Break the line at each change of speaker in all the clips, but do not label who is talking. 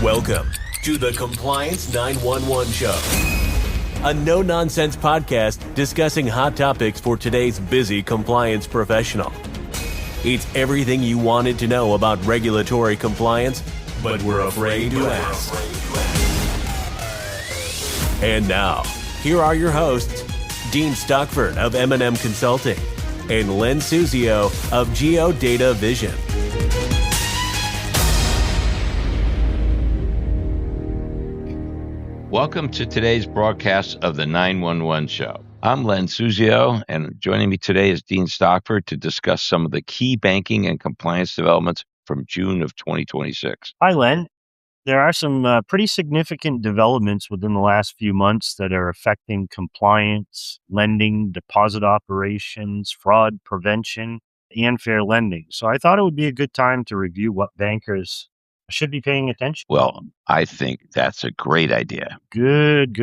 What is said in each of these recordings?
Welcome to the Compliance 911 Show, a no-nonsense podcast discussing hot topics for today's busy compliance professional. It's everything you wanted to know about regulatory compliance, but we're afraid to ask. And now, here are your hosts, Dean Stockford of M&M Consulting and Len Suzio of Geodata Vision.
Welcome to today's broadcast of the 911 Show. I'm Len Suzio, and joining me today is Dean Stockford to discuss some of the key banking and compliance developments from June of 2026.
Hi, Len. There are some pretty significant developments within the last few months that are affecting compliance, lending, deposit operations, fraud prevention, and fair lending. So I thought it would be a good time to review what bankers should be paying attention.
Well, I think that's a great idea.
Good.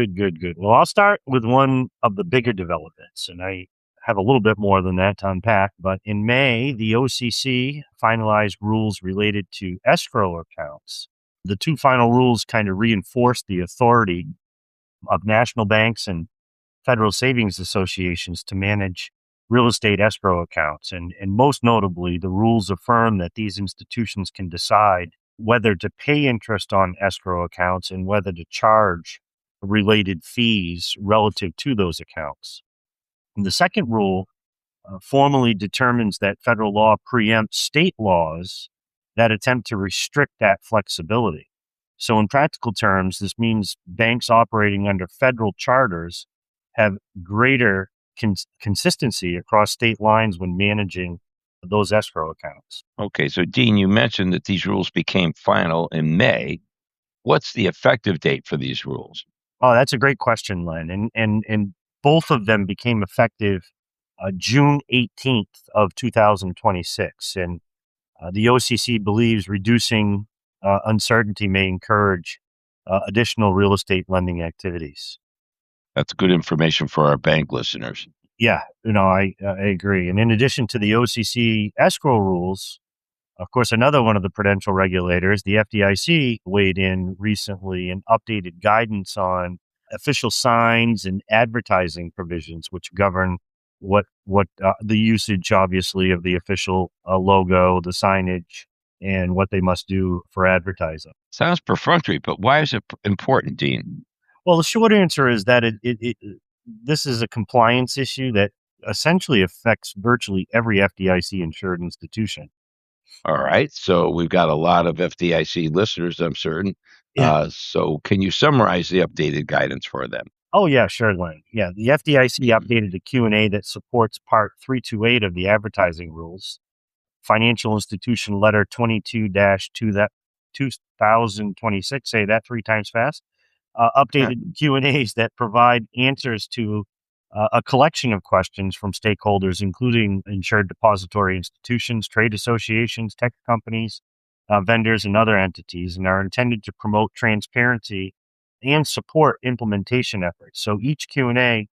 Well, I'll start with one of the bigger developments, and I have a little bit more than that to unpack. But in May, the OCC finalized rules related to escrow accounts. The two final rules kind of reinforced the authority of national banks and federal savings associations to manage real estate escrow accounts. And most notably, the rules affirm that these institutions can decide whether to pay interest on escrow accounts and whether to charge related fees relative to those accounts. And the second rule formally determines that federal law preempts state laws that attempt to restrict that flexibility. So in practical terms, this means banks operating under federal charters have greater consistency across state lines when managing those escrow accounts.
Okay, so Dean, you mentioned that these rules became final in May. What's the effective date for these rules?
Oh, that's a great question, Len. And both of them became effective June 18th of 2026. And the OCC believes reducing uncertainty may encourage additional real estate lending activities.
That's good information for our bank listeners.
Yeah, I agree. And in addition to the OCC escrow rules, of course, another one of the prudential regulators, the FDIC, weighed in recently and updated guidance on official signs and advertising provisions, which govern what the usage, obviously, of the official logo, the signage, and what they must do for advertising.
Sounds perfunctory, but why is it important, Dean?
Well, the short answer is that this is a compliance issue that essentially affects virtually every FDIC insured institution.
All right. So we've got a lot of FDIC listeners, I'm certain.
Yeah.
So can you summarize the updated guidance for them?
Oh, yeah, sure, Len. Yeah, the FDIC updated the Q&A that supports Part 328 of the advertising rules. Financial Institution Letter 22-2026, say that three times fast. Updated Q&As that provide answers to a collection of questions from stakeholders, including insured depository institutions, trade associations, tech companies, vendors, and other entities, and are intended to promote transparency and support implementation efforts. So each Q&A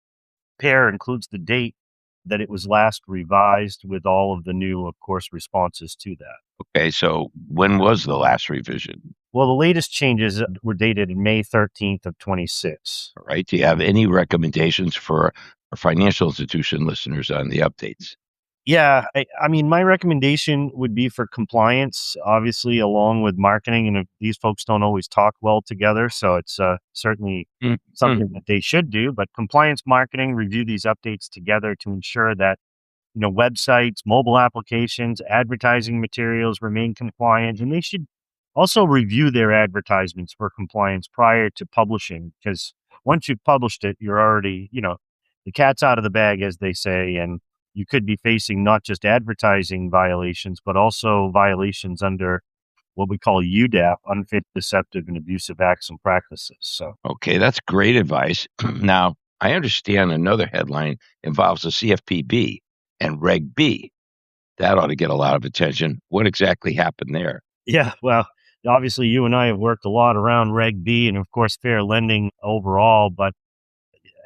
pair includes the date that it was last revised with all of the new, of course, responses to that.
Okay, so when was the last revision?
Well, the latest changes were dated May 13th of 26.
All right. Do you have any recommendations for our financial institution listeners on the updates?
Yeah, I mean, my recommendation would be for compliance, obviously, along with marketing. And these folks don't always talk well together, so it's certainly something that they should do. But compliance marketing, review these updates together to ensure that websites, mobile applications, advertising materials remain compliant, and they should also review their advertisements for compliance prior to publishing, because once you've published it, you're already, the cat's out of the bag, as they say, and you could be facing not just advertising violations, but also violations under what we call UDAP, unfit, deceptive, and abusive acts and practices. So,
okay, that's great advice. Now, I understand another headline involves the CFPB and Reg B. That ought to get a lot of attention. What exactly happened there?
Yeah, well, obviously you and I have worked a lot around Reg B and, of course, fair lending overall. But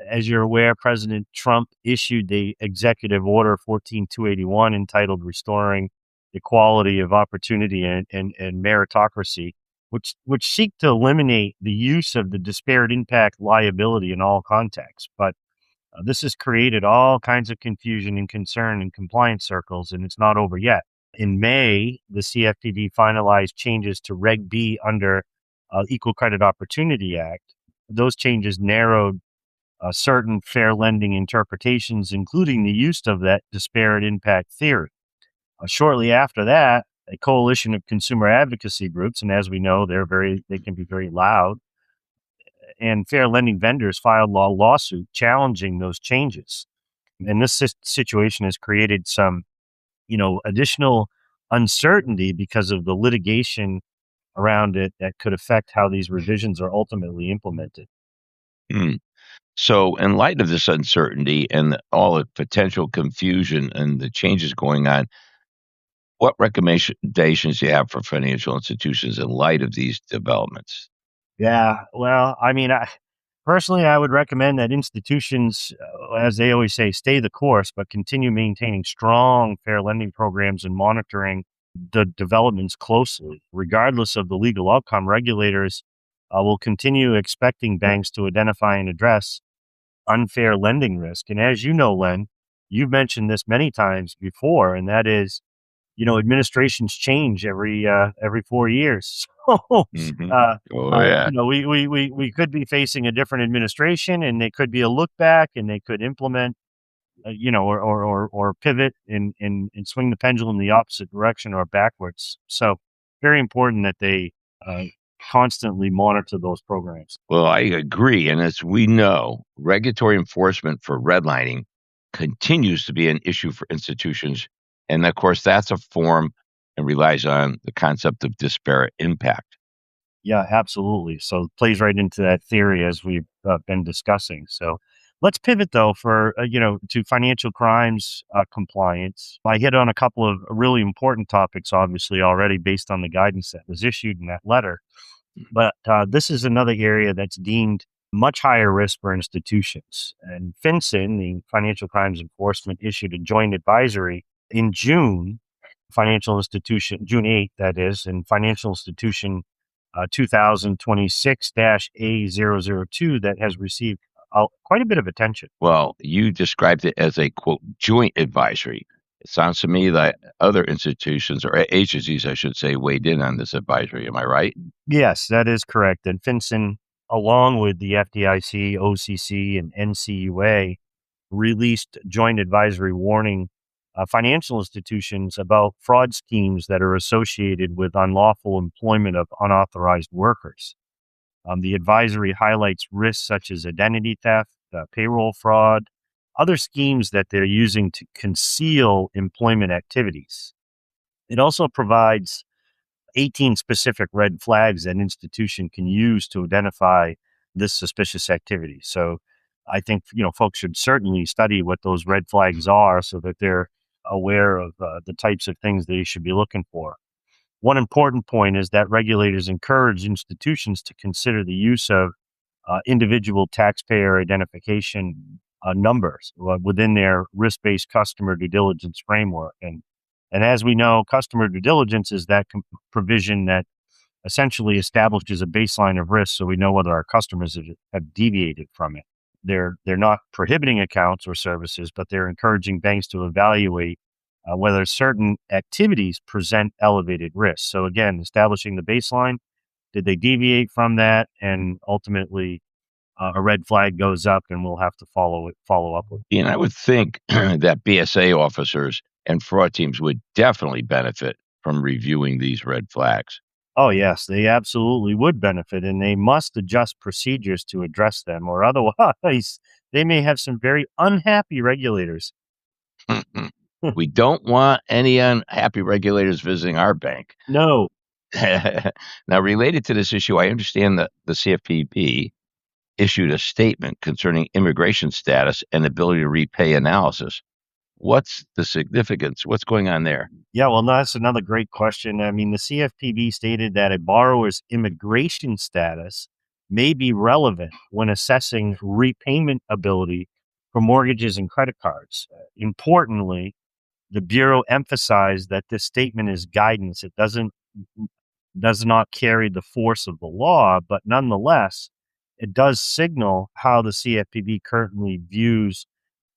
as you're aware, President Trump issued the Executive Order 14281 entitled Restoring Equality of Opportunity and Meritocracy. which seek to eliminate the use of the disparate impact liability in all contexts. But this has created all kinds of confusion and concern in compliance circles, and it's not over yet. In May, the CFPB finalized changes to Reg B under Equal Credit Opportunity Act. Those changes narrowed certain fair lending interpretations, including the use of that disparate impact theory. Shortly after that, a coalition of consumer advocacy groups, and as we know, they can be very loud, and fair lending vendors filed a lawsuit challenging those changes. And this situation has created some, additional uncertainty because of the litigation around it that could affect how these revisions are ultimately implemented.
Hmm. So, in light of this uncertainty and all the potential confusion and the changes going on, what recommendations do you have for financial institutions in light of these developments?
Yeah, well, personally, I would recommend that institutions, as they always say, stay the course, but continue maintaining strong fair lending programs and monitoring the developments closely. Regardless of the legal outcome, regulators will continue expecting banks to identify and address unfair lending risk. And as you know, Len, you've mentioned this many times before, and that is, administrations change every 4 years. So,
Hmm. Oh, yeah.
we could be facing a different administration, and they could be a look back, and they could implement, or pivot and swing the pendulum in the opposite direction or backwards. So, very important that they constantly monitor those programs.
Well, I agree. And as we know, regulatory enforcement for redlining continues to be an issue for institutions. And of course, that's a form and relies on the concept of disparate impact.
Yeah, absolutely. So it plays right into that theory as we've been discussing. So let's pivot though to financial crimes compliance. I hit on a couple of really important topics, obviously already based on the guidance that was issued in that letter. But this is another area that's deemed much higher risk for institutions. And FinCEN, the Financial Crimes Enforcement, issued a joint advisory in June, June 8th, that is, in Financial Institution 2026-A002 that has received quite a bit of attention.
Well, you described it as a quote joint advisory. It sounds to me like other institutions or agencies, I should say, weighed in on this advisory. Am I right?
Yes, that is correct. And FinCEN, along with the FDIC, OCC, and NCUA, released joint advisory warning financial institutions about fraud schemes that are associated with unlawful employment of unauthorized workers. The advisory highlights risks such as identity theft, payroll fraud, other schemes that they're using to conceal employment activities. It also provides 18 specific red flags that an institution can use to identify this suspicious activity. So I think, folks should certainly study what those red flags are so that they're aware of the types of things they should be looking for. One important point is that regulators encourage institutions to consider the use of individual taxpayer identification numbers within their risk-based customer due diligence framework. And as we know, customer due diligence is that provision that essentially establishes a baseline of risk so we know whether our customers have deviated from it. They're not prohibiting accounts or services, but they're encouraging banks to evaluate whether certain activities present elevated risk. So again, establishing the baseline, did they deviate from that? And ultimately, a red flag goes up, and we'll have to follow up with it.
And I would think that BSA officers and fraud teams would definitely benefit from reviewing these red flags.
Oh, yes, they absolutely would benefit, and they must adjust procedures to address them, or otherwise, they may have some very unhappy regulators.
We don't want any unhappy regulators visiting our bank.
No.
Now, related to this issue, I understand that the CFPB issued a statement concerning immigration status and ability to repay analysis. What's the significance? What's going on there?
Yeah, well, no, that's another great question. I mean, the CFPB stated that a borrower's immigration status may be relevant when assessing repayment ability for mortgages and credit cards. Importantly, the Bureau emphasized that this statement is guidance. It doesn't does not carry the force of the law, but nonetheless, it does signal how the CFPB currently views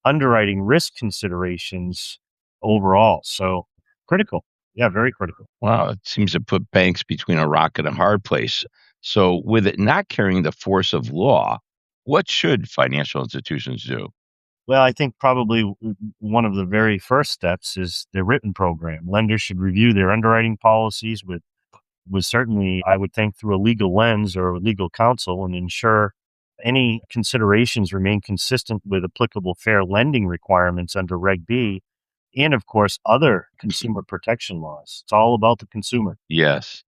underwriting risk considerations overall. So critical. Yeah, very critical.
Wow, it seems to put banks between a rock and a hard place. So, with it not carrying the force of law, what should financial institutions do?
Well, I think probably one of the very first steps is the written program. Lenders should review their underwriting policies with certainly, I would think, through a legal lens or legal counsel, and ensure any considerations remain consistent with applicable fair lending requirements under Reg B and, of course, other consumer protection laws. It's all about the consumer.
Yes.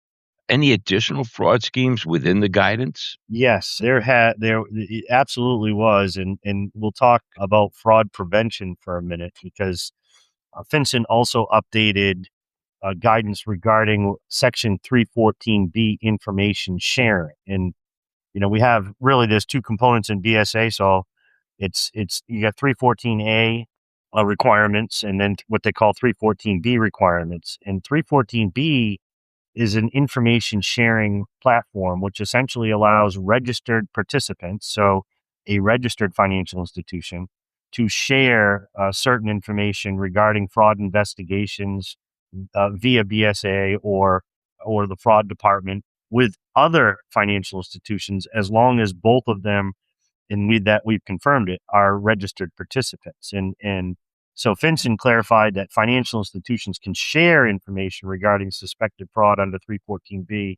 Any additional fraud schemes within the guidance?
Yes, there it absolutely was, and we'll talk about fraud prevention for a minute because FinCEN also updated guidance regarding Section 314B information sharing, and we have really there's two components in BSA, so it's you got 314A requirements, and then what they call 314B requirements, and 314B is an information sharing platform, which essentially allows registered participants, so a registered financial institution, to share certain information regarding fraud investigations via BSA or the fraud department with other financial institutions, as long as both of them, and we've confirmed it, are registered participants. And so FinCEN clarified that financial institutions can share information regarding suspected fraud under 314B,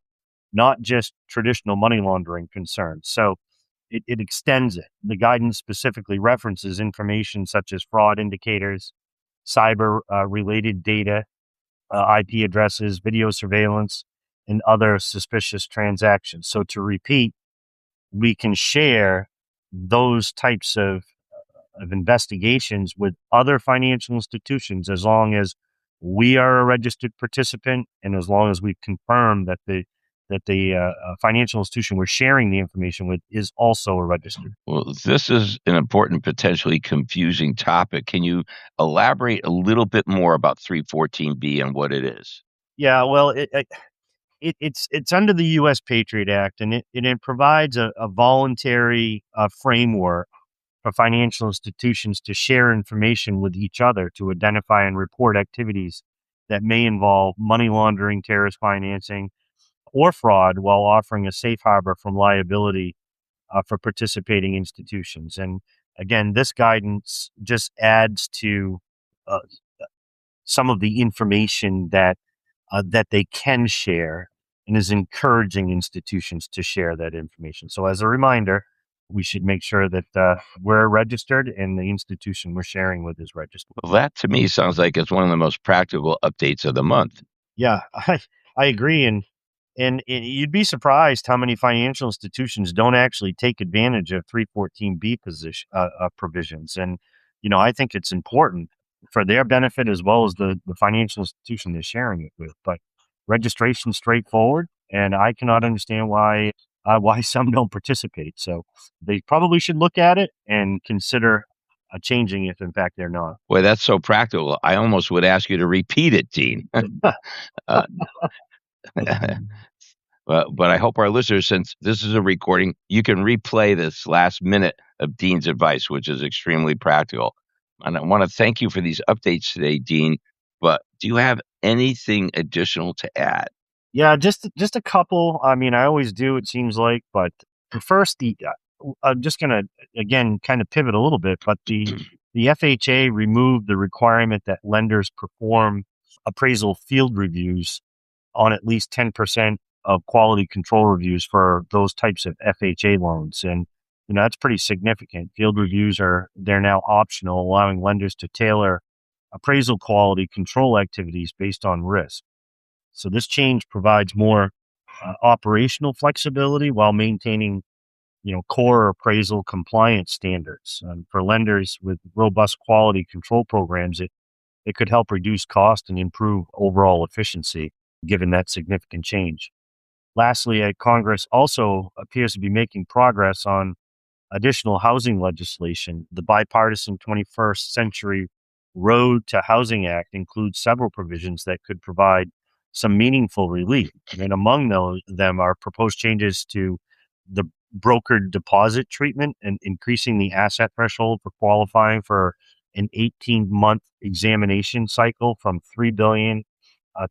not just traditional money laundering concerns. So it extends it. The guidance specifically references information such as fraud indicators, cyber related data, IP addresses, video surveillance, and other suspicious transactions. So to repeat, we can share those types of investigations with other financial institutions as long as we are a registered participant and as long as we've confirmed that the financial institution we're sharing the information with is also a registered.
Well, this is an important, potentially confusing topic. Can you elaborate a little bit more about 314B and what it is?
Yeah, well, it's under the U.S. Patriot Act, and it provides a voluntary framework for financial institutions to share information with each other to identify and report activities that may involve money laundering, terrorist financing, or fraud, while offering a safe harbor from liability for participating institutions. And again, this guidance just adds to uh, some of the information that they can share, and is encouraging institutions to share that information. So, as a reminder, we should make sure that we're registered and the institution we're sharing with is registered.
Well, that to me sounds like it's one of the most practical updates of the month.
Yeah, I agree, and you'd be surprised how many financial institutions don't actually take advantage of 314B provisions, and I think it's important for their benefit as well as the financial institution they're sharing it with. But registration's straightforward, and I cannot understand why some don't participate. So they probably should look at it and consider changing if in fact they're not.
Boy, that's so practical. I almost would ask you to repeat it, Dean. uh, but I hope our listeners, since this is a recording, you can replay this last minute of Dean's advice, which is extremely practical. And I want to thank you for these updates today, Dean. But do you have anything additional to add?
Yeah, just a couple. I mean, I always do, it seems like. But first, I'm just gonna again kind of pivot a little bit. But the FHA removed the requirement that lenders perform appraisal field reviews on at least 10% of quality control reviews for those types of FHA loans, and that's pretty significant. Field reviews they're now optional, allowing lenders to tailor appraisal quality control activities based on risk. So this change provides more operational flexibility while maintaining, core appraisal compliance standards. For lenders with robust quality control programs, it could help reduce cost and improve overall efficiency, given that significant change. Lastly, Congress also appears to be making progress on additional housing legislation. The bipartisan 21st Century Road to Housing Act includes several provisions that could provide some meaningful relief. And among them are proposed changes to the brokered deposit treatment and increasing the asset threshold for qualifying for an 18-month examination cycle from $3 billion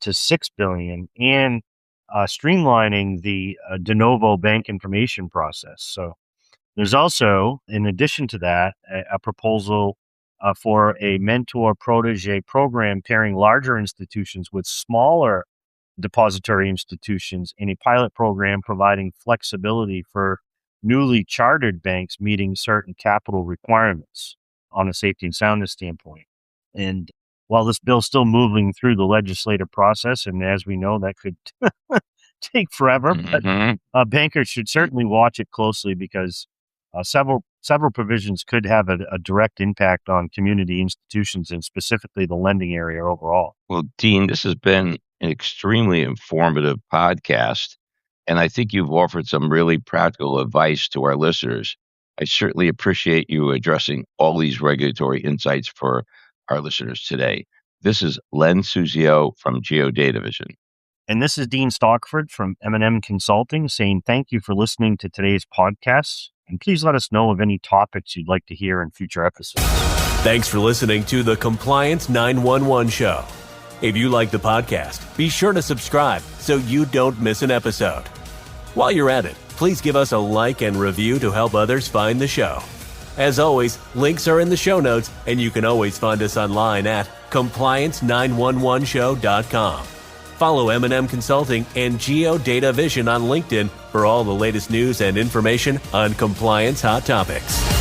to $6 billion, and streamlining the de novo bank information process. So there's also, in addition to that, a proposal for a mentor protege program pairing larger institutions with smaller depository institutions in a pilot program providing flexibility for newly chartered banks meeting certain capital requirements on a safety and soundness standpoint. And while this bill's still moving through the legislative process, and as we know, that could take forever, but bankers should certainly watch it closely because several provisions could have a direct impact on community institutions and specifically the lending area overall.
Well, Dean, this has been an extremely informative podcast, and I think you've offered some really practical advice to our listeners. I certainly appreciate you addressing all these regulatory insights for our listeners today. This is Len Suzio from GeoData Vision.
And this is Dean Stockford from M&M Consulting saying thank you for listening to today's podcast. And please let us know of any topics you'd like to hear in future episodes.
Thanks for listening to the Compliance 911 Show. If you like the podcast, be sure to subscribe so you don't miss an episode. While you're at it, please give us a like and review to help others find the show. As always, links are in the show notes, and you can always find us online at compliance911show.com. Follow M&M Consulting and GeoData Vision on LinkedIn for all the latest news and information on compliance hot topics.